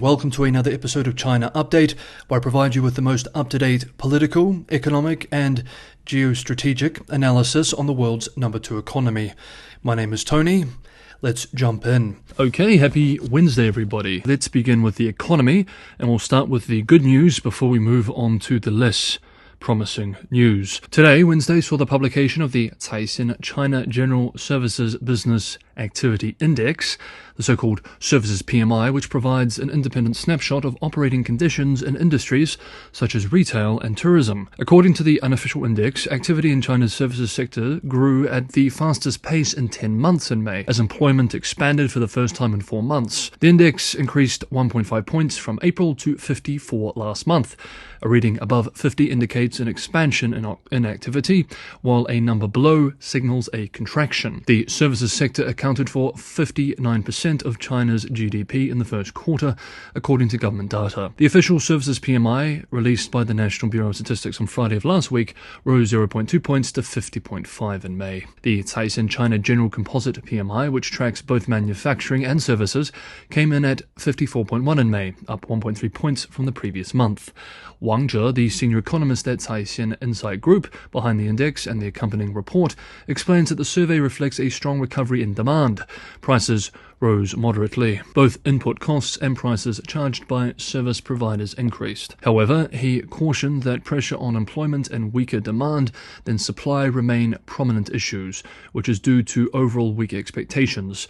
Welcome to another episode of China Update, where I provide you with the most up-to-date political, economic, and geostrategic analysis on the world's number 2 economy. My name is Tony. Let's jump in. Okay, happy Wednesday, everybody. Let's begin with the economy, and we'll start with the good news before we move on to the less promising news. Today, Wednesday, saw the publication of the Caixin China General Services Business Activity Index, the so-called Services PMI, which provides an independent snapshot of operating conditions in industries such as retail and tourism. According to the unofficial index, activity in China's services sector grew at the fastest pace in 10 months in May, as employment expanded for the first time in 4 months. The index increased 1.5 points from April to 54 last month. A reading above 50 indicates an expansion in activity, while a number below signals a contraction. The services sector accounted for 59% of China's GDP in the first quarter, according to government data. The official services PMI, released by the National Bureau of Statistics on Friday of last week, rose 0.2 points to 50.5 in May. The Caixin China General Composite PMI, which tracks both manufacturing and services, came in at 54.1 in May, up 1.3 points from the previous month. Wang Zhe, the senior economist at Caixin Insight Group, behind the index and the accompanying report, explains that the survey reflects a strong recovery in demand. Prices rose moderately. Both input costs and prices charged by service providers increased. However, he cautioned that pressure on employment and weaker demand than supply remain prominent issues, which is due to overall weak expectations,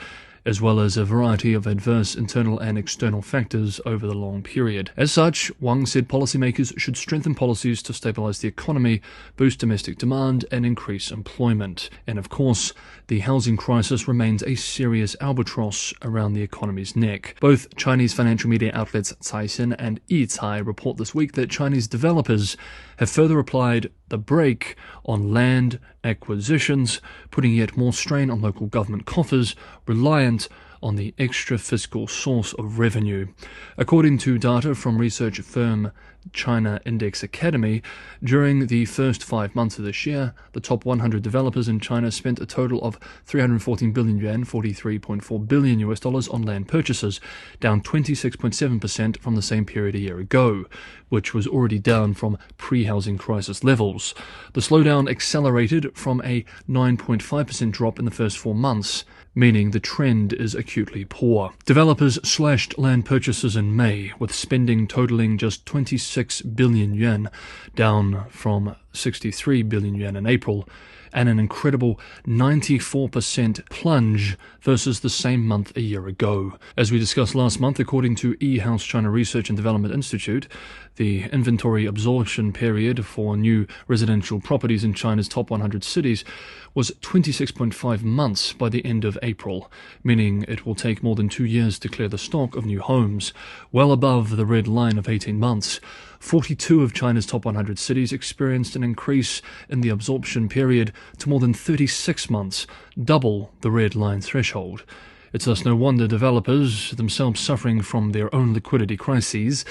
as well as a variety of adverse internal and external factors over the long period. As such, Wang said policymakers should strengthen policies to stabilize the economy, boost domestic demand, and increase employment. And of course, the housing crisis remains a serious albatross around the economy's neck. Both Chinese financial media outlets Caixin and Yicai report this week that Chinese developers have further applied the brake on land acquisitions, putting yet more strain on local government coffers, reliant on the extra fiscal source of revenue. According to data from research firm China Index Academy, during the first 5 months of this year, the top 100 developers in China spent a total of 314 billion yuan, $43.4 billion on land purchases, down 26.7% from the same period a year ago, which was already down from pre-housing crisis levels. The slowdown accelerated from a 9.5% drop in the first 4 months, meaning the trend is acutely poor. Developers slashed land purchases in May, with spending totaling just 26 billion yuan, down from 63 billion yuan in April, and an incredible 94% plunge versus the same month a year ago. As we discussed last month, according to eHouse China Research and Development Institute, the inventory absorption period for new residential properties in China's top 100 cities was 26.5 months by the end of April, meaning it will take more than 2 years to clear the stock of new homes, well above the red line of 18 months. 42 of China's top 100 cities experienced an increase in the absorption period to more than 36 months, double the red line threshold. It's thus no wonder developers, themselves suffering from their own liquidity crises,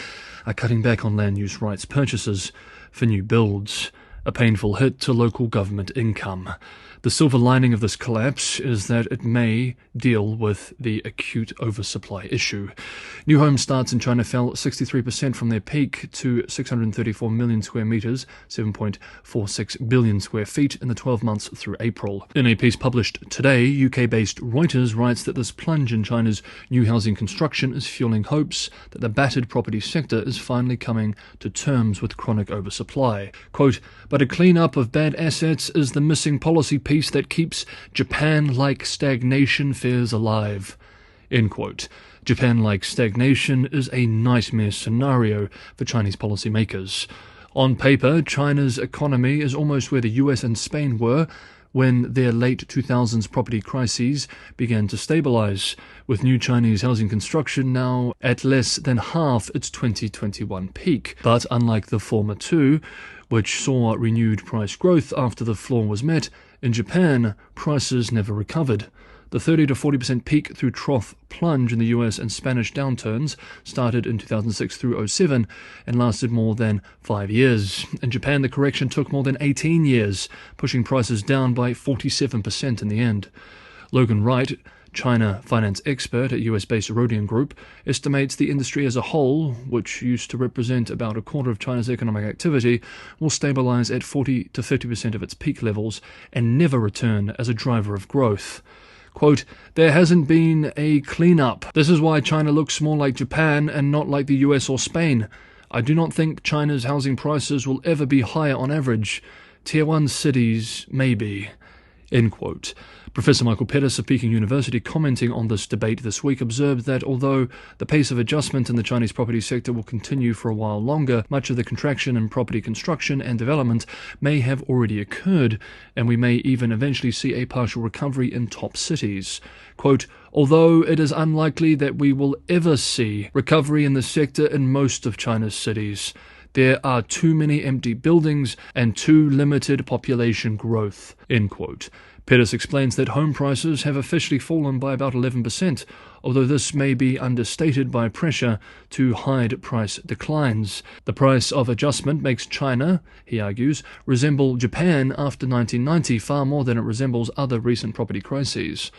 are cutting back on land use rights purchases for new builds, a painful hit to local government income. The silver lining of this collapse is that it may deal with the acute oversupply issue. New home starts in China fell 63% from their peak to 634 million square meters, 7.46 billion square feet in the 12 months through April. In a piece published today, UK-based Reuters writes that this plunge in China's new housing construction is fueling hopes that the battered property sector is finally coming to terms with chronic oversupply. Quote, "But a clean-up of bad assets is the missing policy piece that keeps Japan-like stagnation fears alive." End quote. Japan-like stagnation is a nightmare scenario for Chinese policymakers. On paper, China's economy is almost where the US and Spain were when their late 2000s property crises began to stabilize, with new Chinese housing construction now at less than half its 2021 peak. But unlike the former two, which saw renewed price growth after the floor was met, in Japan, prices never recovered. The 30 to 40% peak through trough plunge in the US and Spanish downturns started in 2006 through 2007 and lasted more than 5 years. In Japan, the correction took more than 18 years, pushing prices down by 47% in the end. Logan Wright, China finance expert at US-based Rodian Group, estimates the industry as a whole, which used to represent about a quarter of China's economic activity, will stabilize at 40 to 50% of its peak levels and never return as a driver of growth. Quote, "There hasn't been a clean-up. This is why China looks more like Japan and not like the US or Spain. I do not think China's housing prices will ever be higher on average. Tier 1 cities, maybe." End quote. Professor Michael Pettis of Peking University, commenting on this debate this week, observed that although the pace of adjustment in the Chinese property sector will continue for a while longer, much of the contraction in property construction and development may have already occurred, and we may even eventually see a partial recovery in top cities. Quote, "Although it is unlikely that we will ever see recovery in the sector in most of China's cities, there are too many empty buildings and too limited population growth." End quote. Pettis explains that home prices have officially fallen by about 11%, although this may be understated by pressure to hide price declines. The price of adjustment makes China, he argues, resemble Japan after 1990 far more than it resembles other recent property crises.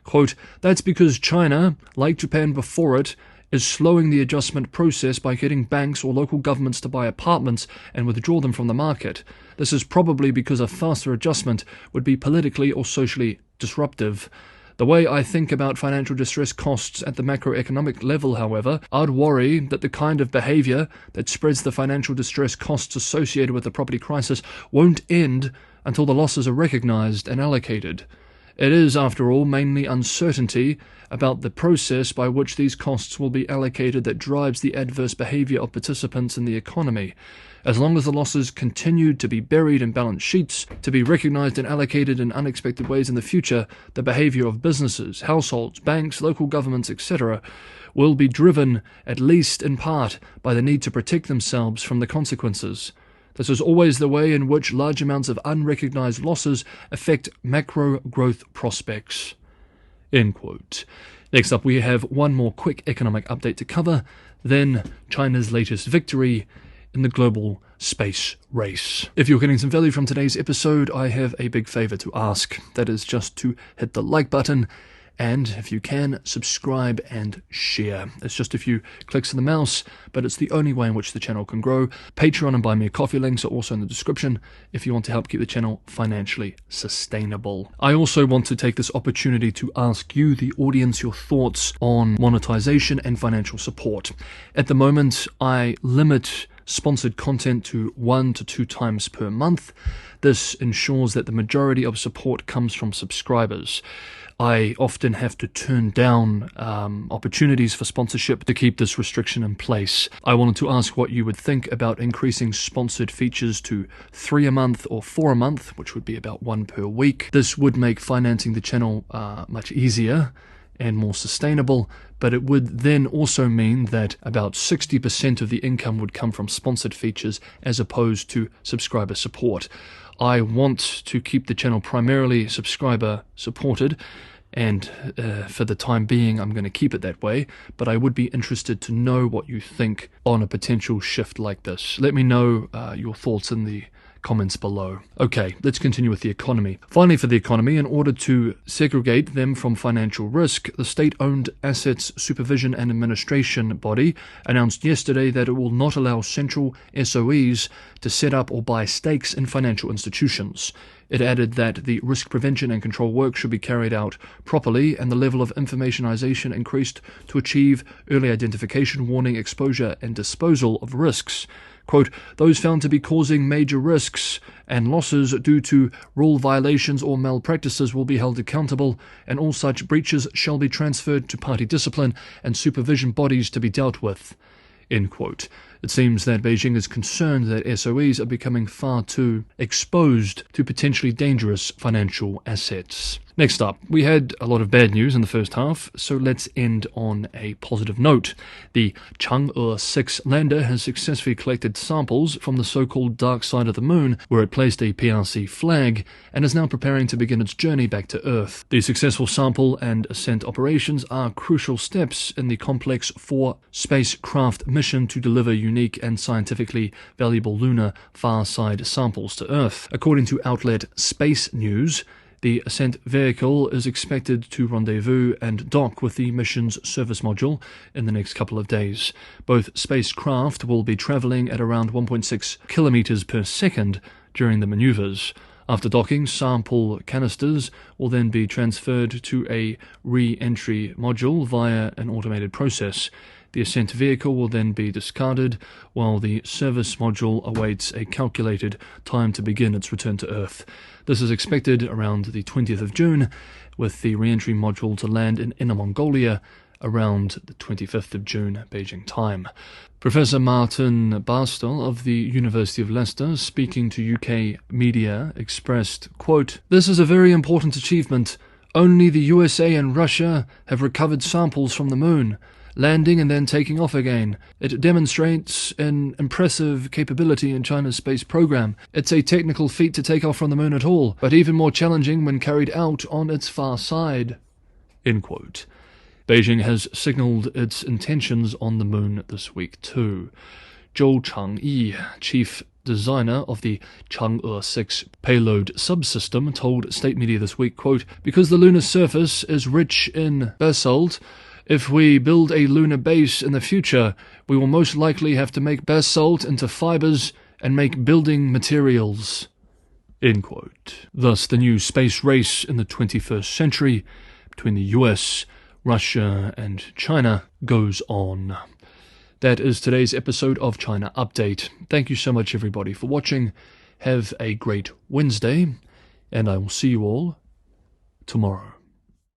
Quote, "That's because China, like Japan before it, is slowing the adjustment process by getting banks or local governments to buy apartments and withdraw them from the market. This is probably because a faster adjustment would be politically or socially disruptive. The way I think about financial distress costs at the macroeconomic level, however, I'd worry that the kind of behavior that spreads the financial distress costs associated with the property crisis won't end until the losses are recognized and allocated. It is, after all, mainly uncertainty about the process by which these costs will be allocated that drives the adverse behavior of participants in the economy. As long as the losses continue to be buried in balance sheets, to be recognized and allocated in unexpected ways in the future, the behavior of businesses, households, banks, local governments, etc., will be driven, at least in part, by the need to protect themselves from the consequences. This is always the way in which large amounts of unrecognized losses affect macro growth prospects." End quote. Next up, we have one more quick economic update to cover, then China's latest victory in the global space race. If you're getting some value from today's episode, I have a big favor to ask. That is just to hit the like button and, if you can, subscribe and share. It's just a few clicks of the mouse, but it's the only way in which the channel can grow. Patreon and Buy Me a Coffee links are also in the description if you want to help keep the channel financially sustainable. I also want to take this opportunity to ask you, the audience, your thoughts on monetization and financial support. At the moment, I limit sponsored content to 1 to 2 times per month. This ensures that the majority of support comes from subscribers. I often have to turn down opportunities for sponsorship to keep this restriction in place. I wanted to ask what you would think about increasing sponsored features to 3 a month or 4 a month, which would be about 1 per week. This would make financing the channel much easier and more sustainable, but it would then also mean that about 60% of the income would come from sponsored features as opposed to subscriber support. I want to keep the channel primarily subscriber supported, and for the time being I'm going to keep it that way, but I would be interested to know what you think on a potential shift like this. Let me know your thoughts in the comments below. Okay, let's continue with the economy. Finally, for the economy, in order to segregate them from financial risk, the State-Owned Assets Supervision and Administration Body announced yesterday that it will not allow central SOEs to set up or buy stakes in financial institutions. It added that the risk prevention and control work should be carried out properly and the level of informationization increased to achieve early identification, warning, exposure, and disposal of risks. Quote, "Those found to be causing major risks and losses due to rule violations or malpractices will be held accountable, and all such breaches shall be transferred to party discipline and supervision bodies to be dealt with." End quote. It seems that Beijing is concerned that SOEs are becoming far too exposed to potentially dangerous financial assets. Next up, we had a lot of bad news in the first half, so let's end on a positive note. The Chang'e 6 lander has successfully collected samples from the so-called dark side of the moon, where it placed a PRC flag, and is now preparing to begin its journey back to Earth. The successful sample and ascent operations are crucial steps in the complex 4-spacecraft mission to deliver unique and scientifically valuable lunar far side samples to Earth. According to outlet Space News, The ascent vehicle is expected to rendezvous and dock with the mission's service module in the next couple of days. Both spacecraft will be traveling at around 1.6 kilometers per second during the maneuvers. After docking, sample canisters will then be transferred to a re-entry module via an automated process. The ascent vehicle will then be discarded, while the service module awaits a calculated time to begin its return to Earth. This is expected around the 20th of June, with the re-entry module to land in Inner Mongolia around the 25th of June, Beijing time. Professor Martin Barstow of the University of Leicester, speaking to UK media, expressed, quote, "This is a very important achievement. Only the USA and Russia have recovered samples from the moon, landing and then taking off again. It demonstrates an impressive capability in China's space program. It's a technical feat to take off from the moon at all, but even more challenging when carried out on its far side." End quote. Beijing has signalled its intentions on the moon this week too. Zhou Changyi, chief designer of the Chang'e 6 payload subsystem, told state media this week, quote, "Because the lunar surface is rich in basalt, if we build a lunar base in the future, we will most likely have to make basalt into fibers and make building materials." End quote. Thus, the new space race in the 21st century between the US, Russia and China goes on. That is today's episode of China Update. Thank you so much, everybody, for watching. Have a great Wednesday, and I will see you all tomorrow.